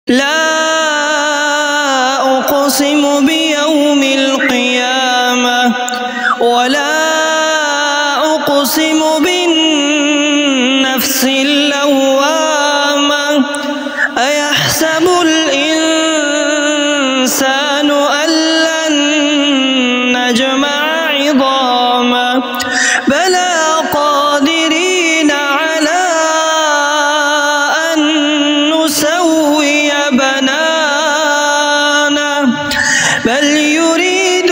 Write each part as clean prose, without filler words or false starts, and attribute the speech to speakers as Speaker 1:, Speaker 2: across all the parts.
Speaker 1: لا أقسم بيوم القيامة ولا أقسم بالنفس اللوامة أيحسب الإنسان أن لن نجمع عظامه بلى قادرين على أن نسوي بنانه بل يريد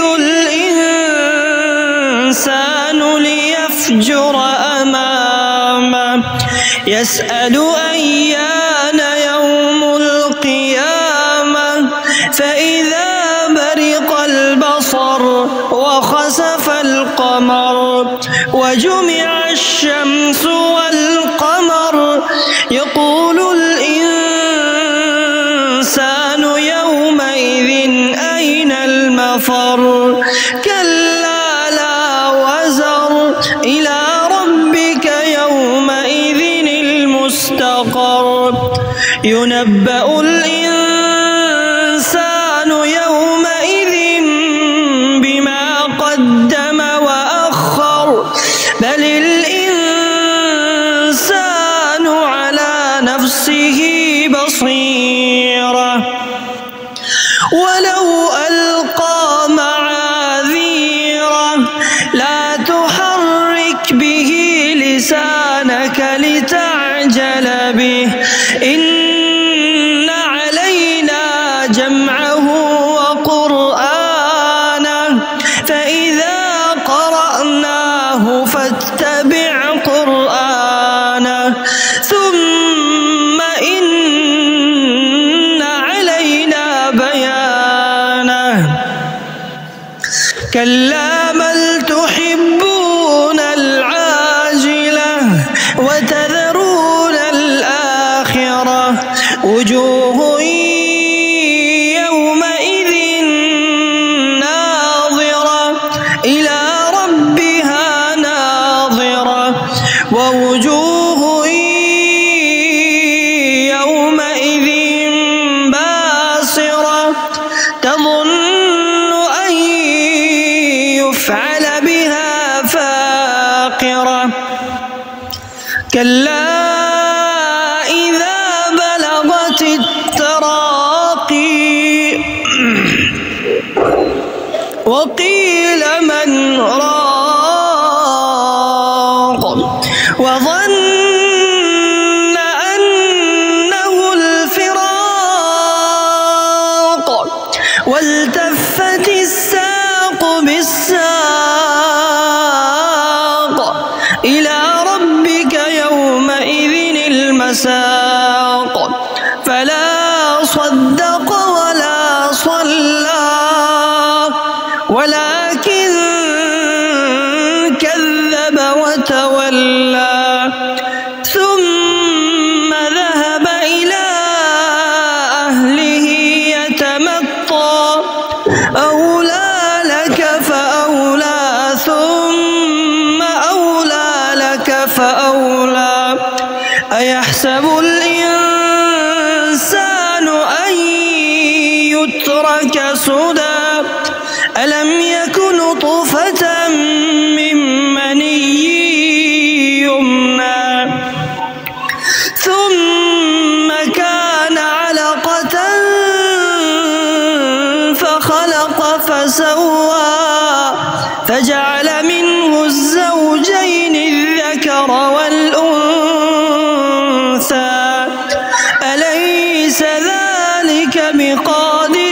Speaker 1: الإنسان ليفجر أمامه يسأل أيان يوم القيامة فإذا برق البصر وخسف القمر وجمع الشمس والقمر يقول الإنسان يومئذ أين المفر كلا لا وزر إلى ربك يومئذ المستقر ينبأ الإنسان يومئذ بما قدم وأخر بل الإنسان على نفسه بصيرة ولو ألقى معاذيره لا تحرك به لسانك لتعجل به إن علينا جمعه وقرآنه فإذا قرأناه فاتبع قرآنه ثم إن علينا بيانه كلا بل تحبون العاجلة وتذرون الآخرة وجوه يومئذ ناظرة إلى ربها ناظرة ووجوه يومئذ باسرة تظن أن يفعل بها فاقرة كلا إذا بلغت التراقي وقيل من راق وظن أنه الفراق والتفت الساق بالساق إلى ربك يومئذ المساق فلا صدق ولا صلى ولكن كذب وتولى ثم ذهب إلى أهله يتمطى أولى لك فأولى ثم أولى لك فأولى أيحسب الإنسان أن يترك سدى ألم يك نطفة من مني يمنى ثم كان علقة فخلق فسوى فجعل منه الزوجين الذكر والأنثى أليس ذلك بقادر